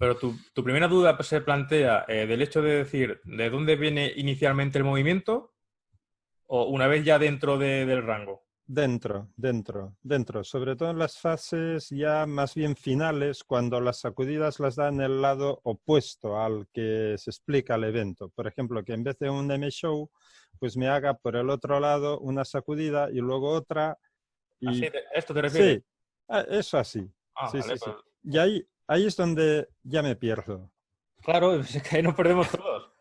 pero tu primera duda se plantea del hecho de decir de dónde viene inicialmente el movimiento o una vez ya dentro del rango. Dentro, sobre todo en las fases ya más bien finales, cuando las sacudidas las da en el lado opuesto al que se explica el evento. Por ejemplo, que en vez de un M-Show, pues me haga por el otro lado una sacudida y luego otra. ¿Así, Y esto te refieres? sí, eso así. Ah, Sí, vale, sí, pues, sí. Y ahí es donde ya me pierdo. claro, es que ahí nos perdemos todos.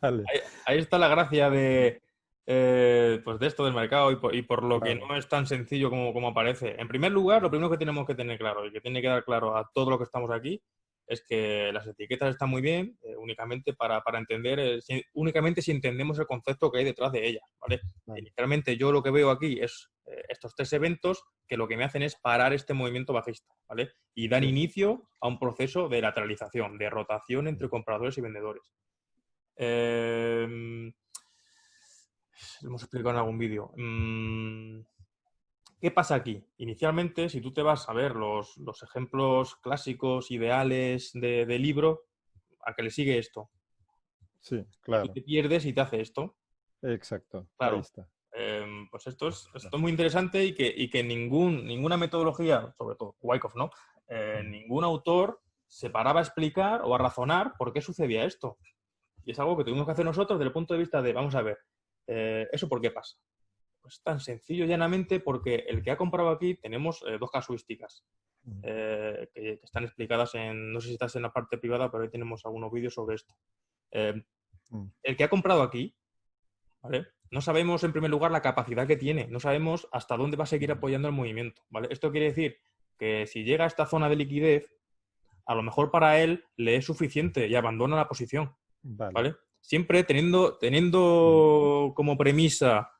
Vale, Ahí está la gracia pues de esto del mercado y por lo que claro. no es tan sencillo como parece. En primer lugar, lo primero que tenemos que tener claro y que tiene que dar claro a todo lo que estamos aquí es que las etiquetas están muy bien únicamente para entender, únicamente si entendemos el concepto que hay detrás de ellas, ¿vale? Vale. Inicialmente yo lo que veo aquí es estos tres eventos que lo que me hacen es parar este movimiento bajista, ¿vale? Y dan Sí, inicio a un proceso de lateralización, de rotación entre compradores y vendedores. Lo hemos explicado en algún vídeo. ¿Qué pasa aquí? Inicialmente, si tú te vas a ver los ejemplos clásicos, ideales de libro, ¿a qué le sigue esto? sí, Y tú claro. te pierdes y te hace esto. Exacto. Ahí Claro. está. Pues esto es muy interesante y que ninguna metodología, sobre todo Wyckoff, ¿no? Ningún autor se paraba a explicar o a razonar por qué sucedía esto. Y es algo que tuvimos que hacer nosotros desde el punto de vista de, vamos a ver, ¿eso por qué pasa? Pues tan sencillo llanamente porque el que ha comprado aquí tenemos dos casuísticas que están explicadas no sé si estás en la parte privada, pero ahí tenemos algunos vídeos sobre esto. Eh, el que ha comprado aquí, ¿vale? No sabemos en primer lugar la capacidad que tiene, no sabemos hasta dónde va a seguir apoyando el movimiento, ¿vale? Esto quiere decir que si llega a esta zona de liquidez, a lo mejor para él le es suficiente y abandona la posición. Vale. ¿Vale? Siempre teniendo como premisa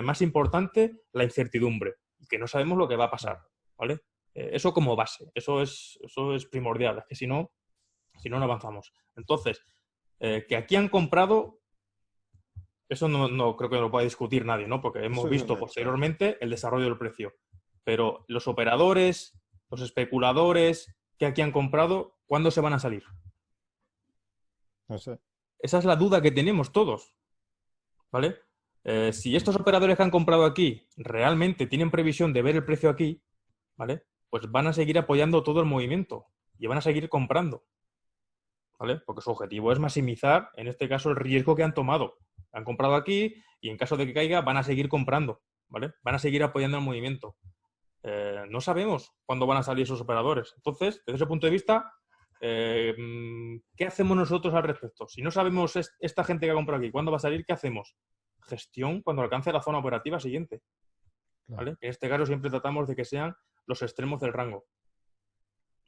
más importante la incertidumbre, que no sabemos lo que va a pasar, ¿vale? Eso como base, eso es primordial, es que si no no avanzamos. Entonces, que aquí han comprado, eso no creo que lo pueda discutir nadie, ¿no? Porque hemos Eso es un visto hecho. posteriormente el desarrollo del precio. Pero los operadores, los especuladores que aquí han comprado, ¿cuándo se van a salir? No sé. Esa es la duda que tenemos todos, ¿vale? Si estos operadores que han comprado aquí realmente tienen previsión de ver el precio aquí, ¿vale? Pues van a seguir apoyando todo el movimiento y van a seguir comprando, ¿vale? Porque su objetivo es maximizar, en este caso, el riesgo que han tomado. Han comprado aquí y en caso de que caiga van a seguir comprando, ¿vale? Van a seguir apoyando el movimiento. No sabemos cuándo van a salir esos operadores. Entonces, desde ese punto de vista, ¿qué hacemos nosotros al respecto? Si no sabemos esta gente que ha comprado aquí cuándo va a salir, ¿qué hacemos? Gestión cuando alcance la zona operativa siguiente, ¿vale? En este caso siempre tratamos de que sean los extremos del rango.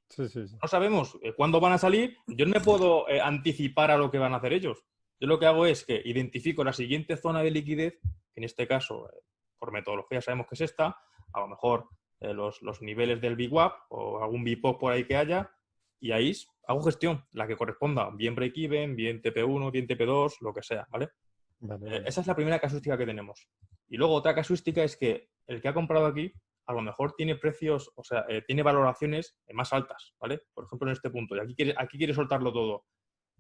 Sí, sí, sí. No sabemos cuándo van a salir, yo no me puedo anticipar a lo que van a hacer ellos. Yo lo que hago es que identifico la siguiente zona de liquidez, que en este caso, por metodología sabemos que es esta, a lo mejor los niveles del VWAP o algún VPOC por ahí que haya, y ahí hago gestión, la que corresponda, bien break-even, bien TP1, bien TP2, lo que sea, ¿vale? Vale, vale. Esa es la primera casuística que tenemos. Y luego otra casuística es que el que ha comprado aquí a lo mejor tiene precios, o sea, tiene valoraciones más altas, ¿vale? Por ejemplo, en este punto. Y aquí quiere soltarlo todo.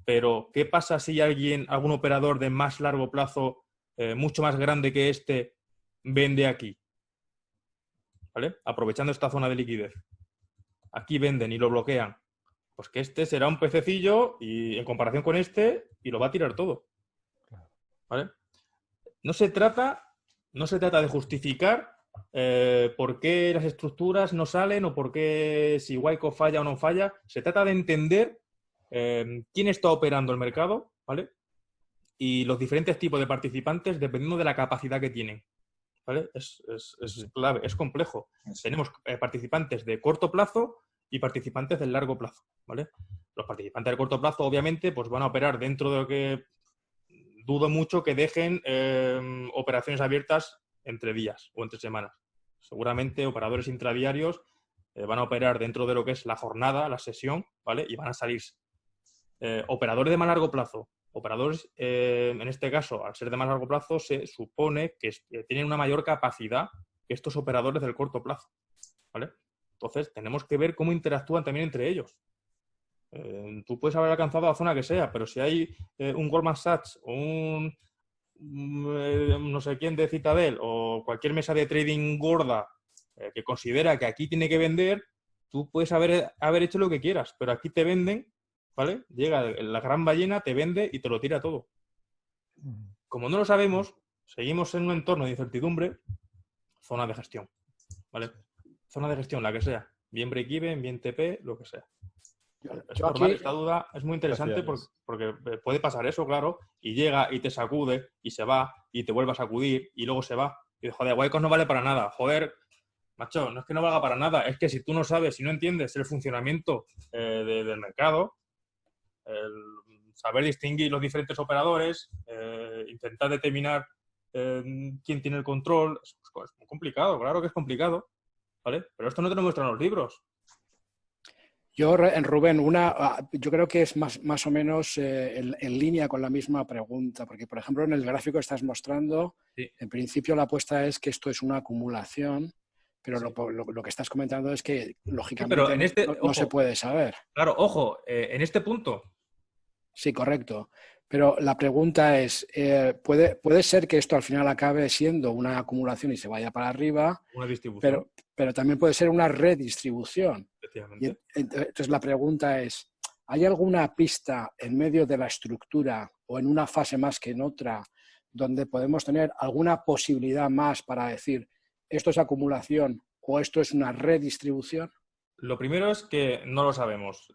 Pero, ¿qué pasa si algún operador de más largo plazo, mucho más grande que este, vende aquí? ¿Vale? Aprovechando esta zona de liquidez. Aquí venden y lo bloquean. Pues que este será un pececillo y en comparación con este y lo va a tirar todo. ¿Vale? No se trata de justificar por qué las estructuras no salen o por qué si Wyckoff falla o no falla. Se trata de entender quién está operando el mercado, ¿vale? Y los diferentes tipos de participantes dependiendo de la capacidad que tienen, ¿vale? Es clave, es complejo. Tenemos participantes de corto plazo y participantes del largo plazo, ¿vale? Los participantes de corto plazo, obviamente, pues van a operar dentro de lo que dudo mucho que dejen operaciones abiertas entre días o entre semanas. Seguramente operadores intradiarios van a operar dentro de lo que es la jornada, la sesión, ¿vale? Y van a salirse. Operadores de más largo plazo. Operadores, en este caso, al ser de más largo plazo, se supone que tienen una mayor capacidad que estos operadores del corto plazo, ¿vale? Entonces, tenemos que ver cómo interactúan también entre ellos. Tú puedes haber alcanzado la zona que sea, pero si hay un Goldman Sachs o no sé quién de Citadel o cualquier mesa de trading gorda que considera que aquí tiene que vender, tú puedes haber hecho lo que quieras, pero aquí te venden, ¿vale? Llega la gran ballena, te vende y te lo tira todo. Como no lo sabemos, seguimos en un entorno de incertidumbre, zona de gestión, ¿vale? Zona de gestión, la que sea. Bien break-even, bien TP, lo que sea. Es Yo normal, aquí, esta duda es muy interesante Gracias. porque puede pasar eso, claro, y llega y te sacude y se va y te vuelve a sacudir y luego se va. Y dices, joder, Wacom no vale para nada. Joder, macho, no es que no valga para nada, es que si tú no sabes, si no entiendes el funcionamiento del mercado, el saber distinguir los diferentes operadores, intentar determinar quién tiene el control, es muy complicado, claro que es complicado, ¿vale? Pero esto no te lo muestran los libros. en Rubén, yo creo que es más o menos en línea con la misma pregunta, porque, por ejemplo, en el gráfico que estás mostrando, Sí. en principio la apuesta es que esto es una acumulación, pero Sí. lo que estás comentando es que, Sí, pero lógicamente, en este, no se ojo, puede saber. claro, ojo, en este punto, Sí, correcto. Pero la pregunta es, ¿puede ser que esto al final acabe siendo una acumulación y se vaya para arriba, una distribución, pero también puede ser una redistribución? Y efectivamente. entonces la pregunta es, ¿hay alguna pista en medio de la estructura o en una fase más que en otra donde podemos tener alguna posibilidad más para decir esto es acumulación o esto es una redistribución? Lo primero es que no lo sabemos.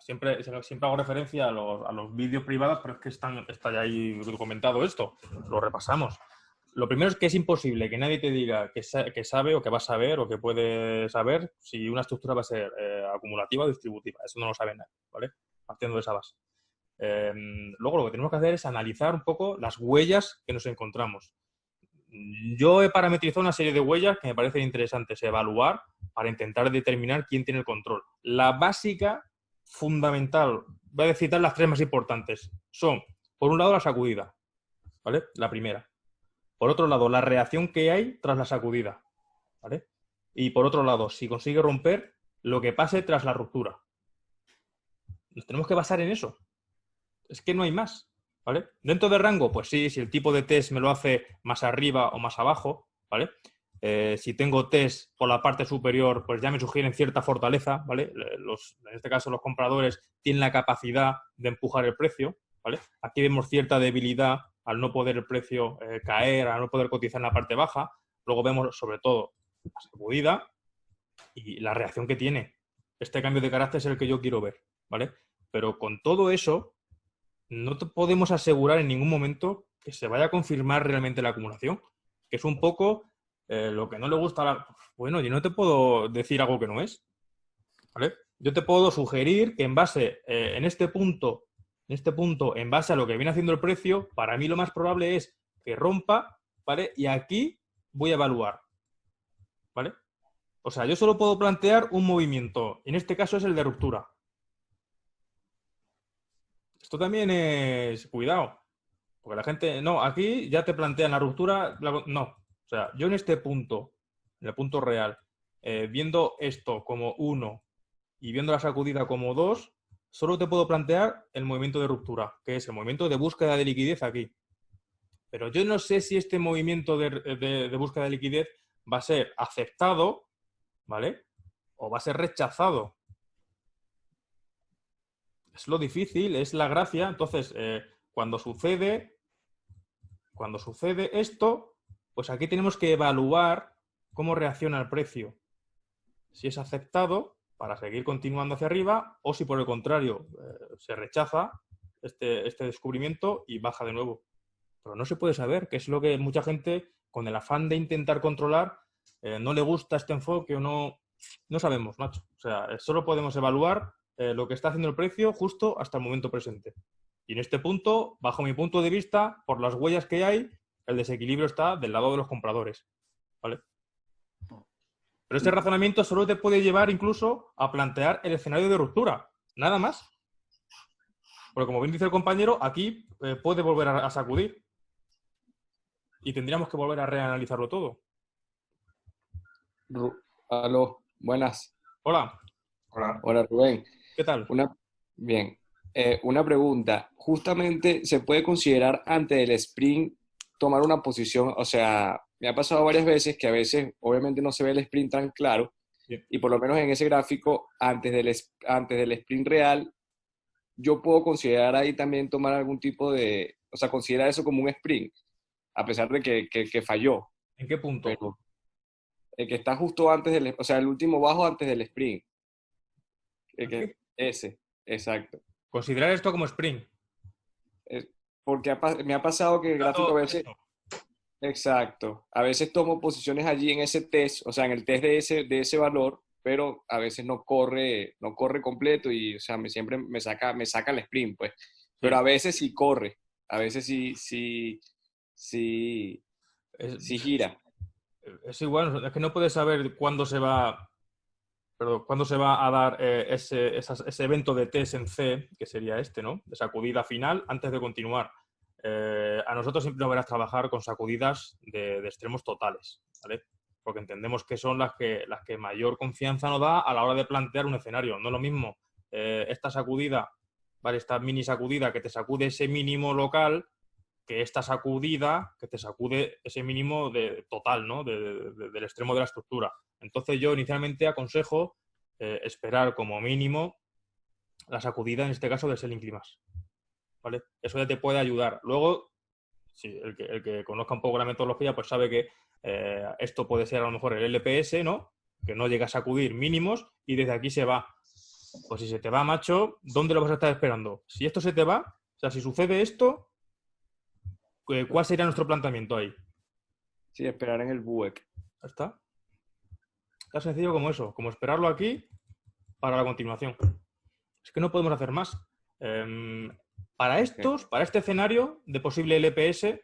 Siempre hago referencia a los vídeos privados, pero es que está ya ahí documentado esto. Lo repasamos. Lo primero es que es imposible que nadie te diga que sabe o que va a saber o que puede saber si una estructura va a ser acumulativa o distributiva. Eso no lo sabe nadie, ¿vale? Partiendo de esa base. Luego lo que tenemos que hacer es analizar un poco las huellas que nos encontramos. Yo he parametrizado una serie de huellas que me parecen interesantes evaluar para intentar determinar quién tiene el control. La básica, fundamental, voy a citar las tres más importantes. Son, por un lado, la sacudida, ¿vale? La primera. Por otro lado, la reacción que hay tras la sacudida, ¿vale? Y por otro lado, si consigue romper, lo que pase tras la ruptura. Nos tenemos que basar en eso. Es que no hay más, ¿vale? Dentro de rango, pues sí, si el tipo de test me lo hace más arriba o más abajo, ¿vale? Si tengo test por la parte superior, pues ya me sugieren cierta fortaleza, ¿vale? En este caso, los compradores tienen la capacidad de empujar el precio, ¿vale? Aquí vemos cierta debilidad al no poder el precio caer, al no poder cotizar en la parte baja. Luego vemos, sobre todo, la sacudida y la reacción que tiene. Este cambio de carácter es el que yo quiero ver, ¿vale? Pero con todo eso, no te podemos asegurar en ningún momento que se vaya a confirmar realmente la acumulación, que es un poco lo que no le gusta a Bueno, yo no te puedo decir algo que no es, ¿vale? Yo te puedo sugerir que en base, en base a lo que viene haciendo el precio, para mí lo más probable es que rompa, ¿vale? Y aquí voy a evaluar, ¿vale? O sea, yo solo puedo plantear un movimiento, en este caso es el de ruptura. Esto también es, cuidado, porque la gente, no, aquí ya te plantean la ruptura, no. O sea, yo en este punto, en el punto real, viendo esto como 1 y viendo la sacudida como 2, solo te puedo plantear el movimiento de ruptura, que es el movimiento de búsqueda de liquidez aquí. Pero yo no sé si este movimiento de búsqueda de liquidez va a ser aceptado, ¿vale? O va a ser rechazado. Es lo difícil, es la gracia. Entonces, cuando sucede esto, pues aquí tenemos que evaluar cómo reacciona el precio. Si es aceptado para seguir continuando hacia arriba o si por el contrario se rechaza este descubrimiento y baja de nuevo. Pero no se puede saber, que es lo que mucha gente, con el afán de intentar controlar, no le gusta este enfoque o no sabemos, macho. O sea, solo podemos evaluar lo que está haciendo el precio justo hasta el momento presente. Y en este punto, bajo mi punto de vista, por las huellas que hay, el desequilibrio está del lado de los compradores, ¿vale? Pero este razonamiento solo te puede llevar incluso a plantear el escenario de ruptura, nada más. Porque como bien dice el compañero, aquí puede volver a sacudir y tendríamos que volver a reanalizarlo todo. Aló, buenas. Hola. Hola. Hola Rubén. ¿Qué tal? Bien. Una pregunta. Justamente, ¿se puede considerar antes del sprint tomar una posición? O sea, me ha pasado varias veces que a veces obviamente no se ve el sprint tan claro Bien. y por lo menos en ese gráfico, antes del sprint real, yo puedo considerar ahí también tomar algún tipo de, o sea, considerar eso como un sprint, a pesar de que falló, ¿En qué punto? pero el que está justo antes del, o sea, el último bajo antes del sprint. ¿Aquí? Ese, exacto. Considerar esto como sprint. Porque me ha pasado que el gráfico a veces, Esto. exacto, a veces tomo posiciones allí en ese test, o sea, en el test de ese valor, pero a veces no corre completo y, o sea, siempre me saca el sprint, pues. Pero Sí. a veces sí corre, a veces sí Es, gira. es igual, es que no puedes saber cuándo se va a dar ese evento de test en C, que sería este, ¿no? De sacudida final antes de continuar. A nosotros siempre nos verás trabajar con sacudidas de extremos totales, ¿vale? Porque entendemos que son las que mayor confianza nos da a la hora de plantear un escenario. No es lo mismo esta sacudida, ¿vale? Esta mini sacudida que te sacude ese mínimo local que esta sacudida que te sacude ese mínimo total, ¿no? Del extremo de la estructura. Entonces yo inicialmente aconsejo esperar como mínimo la sacudida, en este caso, del selling climax, ¿vale? Eso ya te puede ayudar. Luego, sí, el que conozca un poco la metodología, pues sabe que esto puede ser a lo mejor el LPS, ¿no? Que no llega a sacudir mínimos y desde aquí se va. Pues si se te va, macho, ¿dónde lo vas a estar esperando? Si esto se te va, o sea, si sucede esto, ¿cuál sería nuestro planteamiento ahí? Sí, esperar en el BUEC. ¿Ya está? Tan sencillo como eso, como esperarlo aquí para la continuación. Es que no podemos hacer más. Para este escenario de posible LPS,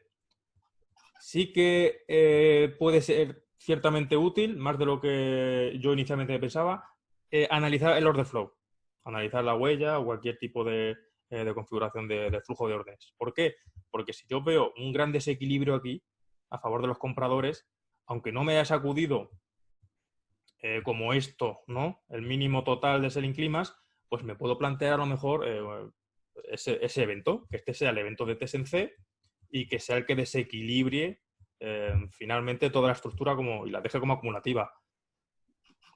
sí que puede ser ciertamente útil, más de lo que yo inicialmente pensaba, analizar el order flow, analizar la huella o cualquier tipo de configuración de flujo de órdenes. ¿Por qué? Porque si yo veo un gran desequilibrio aquí a favor de los compradores, aunque no me haya sacudido como esto, ¿no? El mínimo total de selling climax, pues me puedo plantear a lo mejor ese evento, que este sea el evento de test en C y que sea el que desequilibre finalmente toda la estructura y la deje como acumulativa.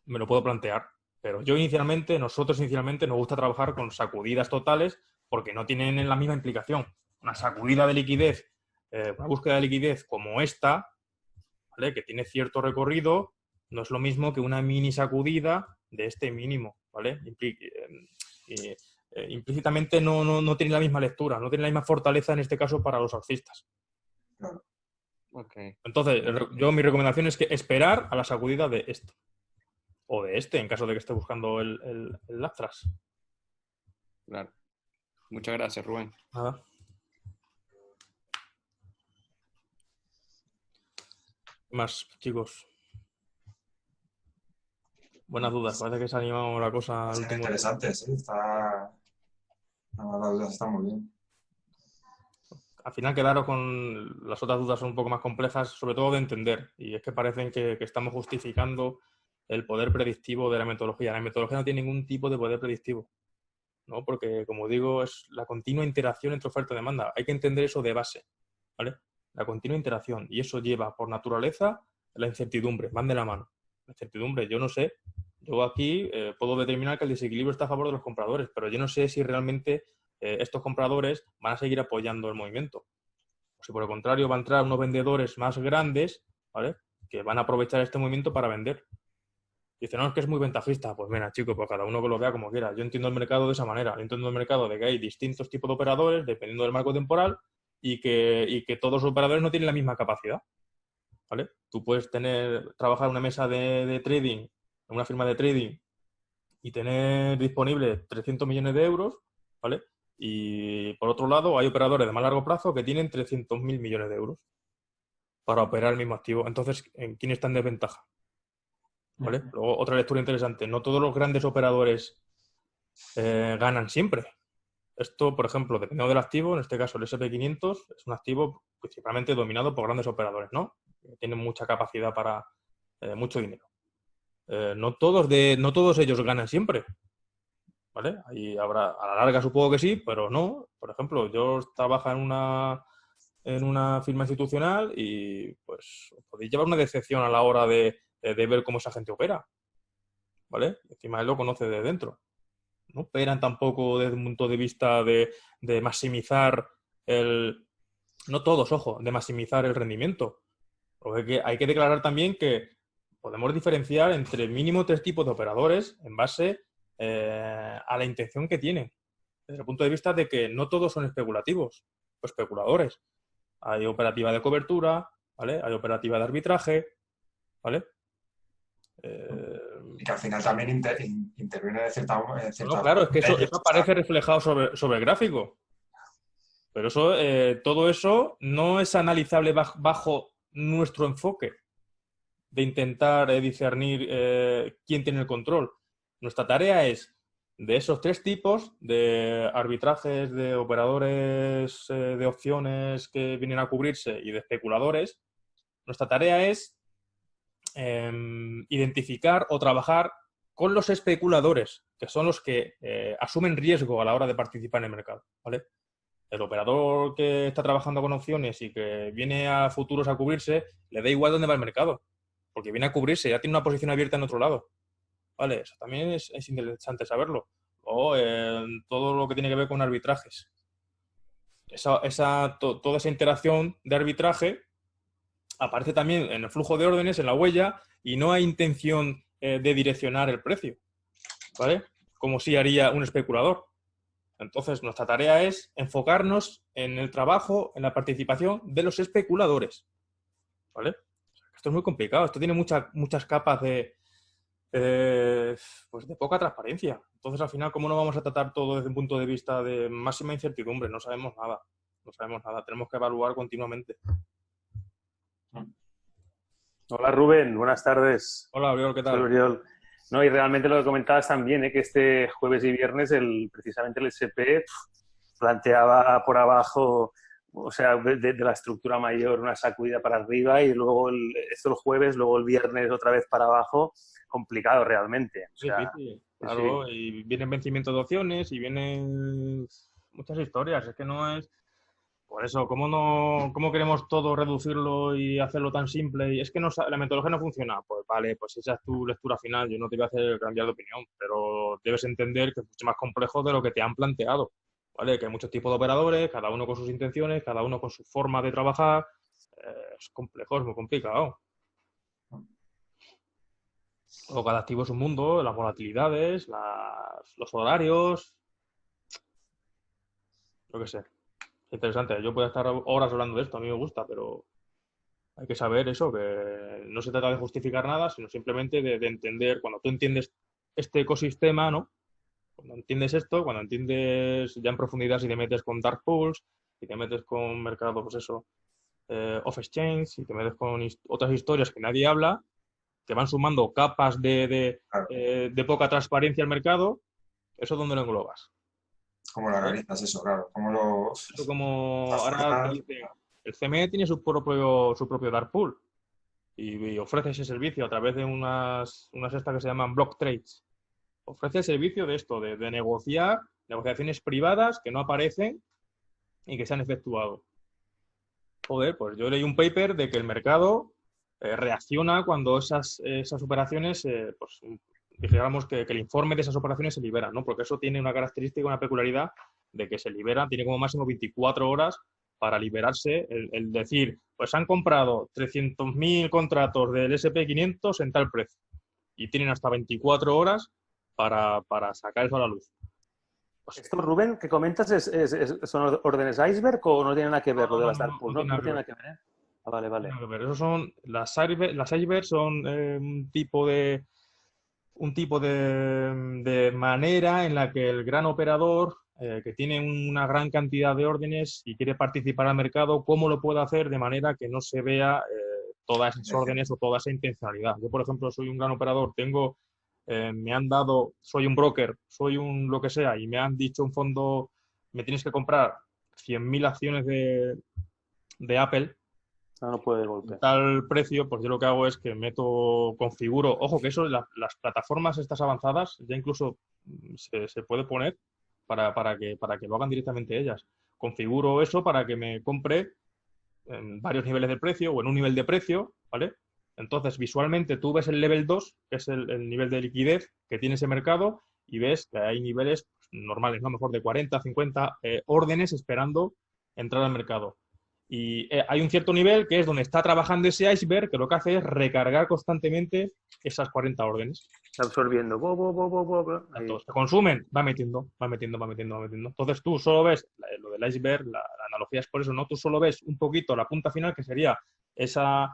Me lo puedo plantear. Pero nosotros inicialmente nos gusta trabajar con sacudidas totales porque no tienen la misma implicación. Una sacudida de liquidez, una búsqueda de liquidez como esta, ¿vale? Que tiene cierto recorrido, no es lo mismo que una mini sacudida de este mínimo, ¿vale? Implícitamente no tiene la misma lectura, no tiene la misma fortaleza en este caso para los alcistas. Claro. Okay. Entonces, mi recomendación es que esperar a la sacudida de esto. O de este, en caso de que esté buscando el Laptras. Claro. Muchas gracias, Rubén. Nada. ¿Qué más, chicos? Buenas dudas. Parece que se ha animado la cosa al Es último. interesante, sí, está... No, las dudas están muy bien. Al final quedaros con las otras dudas son un poco más complejas, sobre todo de entender. Y es que parecen que estamos justificando el poder predictivo de la metodología. La metodología no tiene ningún tipo de poder predictivo, ¿no? Porque, como digo, es la continua interacción entre oferta y demanda. Hay que entender eso de base, ¿vale? La continua interacción. Y eso lleva, por naturaleza, la incertidumbre. Van de la mano. La incertidumbre, yo no sé. Yo aquí puedo determinar que el desequilibrio está a favor de los compradores, pero yo no sé si realmente estos compradores van a seguir apoyando el movimiento. O si por el contrario van a entrar unos vendedores más grandes, ¿vale? Que van a aprovechar este movimiento para vender. Dice, no, es que es muy ventajista. Pues mira, chicos, pues cada uno que lo vea como quiera. Yo entiendo el mercado de esa manera. Yo entiendo el mercado de que hay distintos tipos de operadores dependiendo del marco temporal y que todos los operadores no tienen la misma capacidad, ¿vale? Tú puedes trabajar una mesa de trading, en una firma de trading y tener disponible 300 millones de euros, ¿vale? Y por otro lado, hay operadores de más largo plazo que tienen 300.000 millones de euros para operar el mismo activo. Entonces, ¿quién está en desventaja? ¿Vale? Luego, otra lectura interesante. No todos los grandes operadores ganan siempre. Esto, por ejemplo, dependiendo del activo, en este caso el SP500 es un activo principalmente dominado por grandes operadores, ¿no? Tienen mucha capacidad para mucho dinero. No todos ellos ganan siempre. ¿vale? Ahí habrá, a la larga supongo que sí, pero no. Por ejemplo, yo trabajo en una firma institucional y pues os podéis llevar una decepción a la hora de ver cómo esa gente opera, ¿vale? Encima él lo conoce de dentro. No operan tampoco desde un punto de vista de maximizar el... No todos, ojo, de maximizar el rendimiento. Porque hay que declarar también que podemos diferenciar entre mínimo 3 tipos de operadores en base a la intención que tienen. Desde el punto de vista de que no todos son especulativos o especuladores. Hay operativa de cobertura, ¿vale? Hay operativa de arbitraje, ¿vale? Y que al final también interviene de cierta No, claro, es que eso aparece reflejado sobre el gráfico. Pero eso, todo eso no es analizable bajo nuestro enfoque de intentar discernir quién tiene el control. Nuestra tarea es, de esos 3 tipos de arbitrajes, de operadores de opciones que vienen a cubrirse y de especuladores, nuestra tarea es identificar o trabajar con los especuladores, que son los que asumen riesgo a la hora de participar en el mercado, ¿vale? El operador que está trabajando con opciones y que viene a futuros a cubrirse, le da igual dónde va el mercado, porque viene a cubrirse, ya tiene una posición abierta en otro lado. ¿Vale? Eso también es interesante saberlo. O todo lo que tiene que ver con arbitrajes. Toda esa interacción de arbitraje aparece también en el flujo de órdenes, en la huella, y no hay intención de direccionar el precio, ¿vale? Como si haría un especulador. Entonces, nuestra tarea es enfocarnos en el trabajo, en la participación de los especuladores, ¿vale? Esto es muy complicado. Esto tiene muchas capas pues de poca transparencia. Entonces, al final, ¿cómo no vamos a tratar todo desde un punto de vista de máxima incertidumbre? No sabemos nada. No sabemos nada. Tenemos que evaluar continuamente. Hola Rubén, buenas tardes. Hola, Oriol, ¿qué tal? Soy Oriol. No, y realmente lo que comentabas también, que este jueves y viernes precisamente el SP planteaba por abajo, o sea, de la estructura mayor una sacudida para arriba y luego esto el jueves, luego el viernes otra vez para abajo, complicado realmente. O sea, sí, claro, sí. y vienen vencimientos de opciones y vienen muchas historias. Es que no es... Por eso, ¿cómo queremos todo reducirlo y hacerlo tan simple? Y es que la metodología no funciona. Pues vale, pues esa es tu lectura final. Yo no te voy a hacer cambiar de opinión, pero debes entender que es mucho más complejo de lo que te han planteado. ¿Vale? Que hay muchos tipos de operadores, cada uno con sus intenciones, cada uno con su forma de trabajar. Es complejo, es muy complicado. O cada activo es un mundo, las volatilidades, los horarios. Yo qué sé. Interesante. Yo puedo estar horas hablando de esto, a mí me gusta, pero hay que saber eso, que no se trata de justificar nada, sino simplemente de entender, cuando tú entiendes este ecosistema, ¿no? Cuando entiendes esto, cuando entiendes ya en profundidad si te metes con dark pools, si te metes con mercado, pues eso, off exchange, si te metes con otras historias que nadie habla, que van sumando capas de poca transparencia al mercado, ¿eso dónde lo englobas? ¿Cómo lo analizas eso, claro? ¿Cómo lo...? Eso como ahora te dicen, el CME tiene su propio dark pool y ofrece ese servicio a través de unas estas que se llaman block trades. Ofrece el servicio de esto, de negociar negociaciones privadas que no aparecen y que se han efectuado. Joder, pues yo leí un paper de que el mercado reacciona cuando esas operaciones, pues dijéramos que el informe de esas operaciones se libera, ¿no? Porque eso tiene una característica, una peculiaridad de que se libera, tiene como máximo 24 horas para liberarse, el decir, pues han comprado 300.000 contratos del SP500 en tal precio y tienen hasta 24 horas para sacar eso a la luz. Pues, ¿esto, Rubén, que comentas, son órdenes iceberg o no tiene nada que ver lo de las dark pools? No tiene nada que ver, ¿eh? Ah, vale, vale. No, pero eso son, las iceberg son un tipo de manera en la que el gran operador que tiene una gran cantidad de órdenes y quiere participar al mercado, ¿cómo lo puede hacer de manera que no se vea todas esas órdenes o toda esa intencionalidad? Yo, por ejemplo, soy un gran operador, me han dado, soy un broker, soy un lo que sea, y me han dicho un fondo, me tienes que comprar 100.000 acciones de Apple, No puede de golpe. Tal precio, pues yo lo que hago es que configuro, ojo que eso, las plataformas estas avanzadas ya incluso se puede poner para que lo hagan directamente ellas. Configuro eso para que me compre en varios niveles de precio o en un nivel de precio, ¿vale? Entonces, visualmente tú ves el level 2, que es el nivel de liquidez que tiene ese mercado, y ves que hay niveles normales, ¿no? Mejor de 40, 50 órdenes esperando entrar al mercado. Y hay un cierto nivel que es donde está trabajando ese iceberg, que lo que hace es recargar constantemente esas 40 órdenes. Está absorbiendo. Ahí. Entonces, se consumen, va metiendo. Entonces tú solo ves lo del iceberg, la analogía es por eso, ¿no? Tú solo ves un poquito la punta final, que sería esa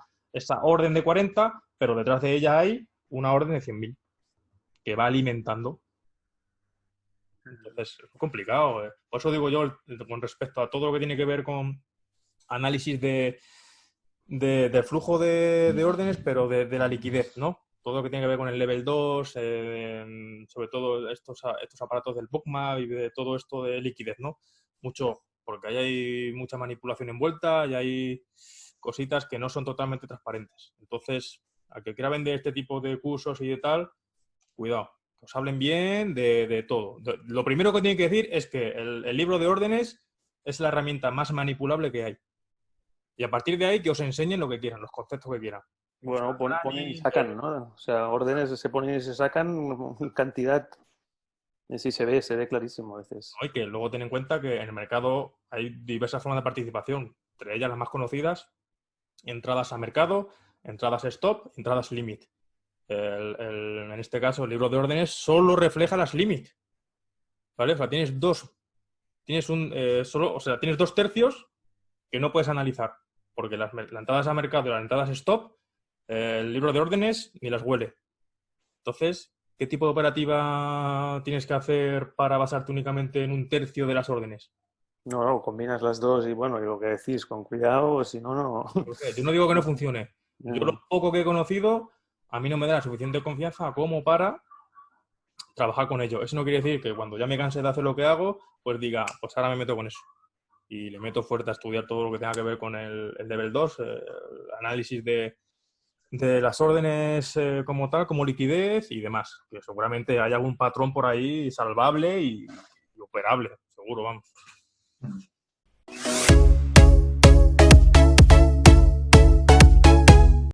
orden de 40, pero detrás de ella hay una orden de 100.000 que va alimentando. Entonces, es complicado. Por eso digo yo, con respecto a todo lo que tiene que ver con análisis de flujo de órdenes, pero de la liquidez, ¿no? Todo lo que tiene que ver con el level 2, sobre todo estos aparatos del Bookmap y de todo esto de liquidez, ¿no? Mucho, porque ahí hay mucha manipulación envuelta y hay cositas que no son totalmente transparentes. Entonces, al que quiera vender este tipo de cursos y de tal, cuidado, que os hablen bien de todo. Lo primero que tienen que decir es que el libro de órdenes es la herramienta más manipulable que hay. Y a partir de ahí que os enseñen lo que quieran, los conceptos que quieran. Bueno, ponen y sacan, ¿no? O sea, órdenes se ponen y se sacan cantidad. Sí, se ve clarísimo a veces. Y que luego ten en cuenta que en el mercado hay diversas formas de participación, entre ellas las más conocidas, entradas a mercado, entradas stop, entradas limit. En este caso, el libro de órdenes solo refleja las limit. ¿Vale? O sea, tienes dos tercios que no puedes analizar, porque las entradas a mercado y las entradas stop, el libro de órdenes ni las huele. Entonces, ¿qué tipo de operativa tienes que hacer para basarte únicamente en un tercio de las órdenes? No, combinas las dos y bueno, y lo que decís, con cuidado, si no, no. Yo no digo que no funcione. Yo lo poco que he conocido, a mí no me da la suficiente confianza como para trabajar con ello. Eso no quiere decir que cuando ya me canse de hacer lo que hago, pues diga, pues ahora me meto con eso. Y le meto fuerte a estudiar todo lo que tenga que ver con el level 2, el análisis de las órdenes como tal, como liquidez y demás. Que seguramente hay algún patrón por ahí salvable y operable, seguro, vamos.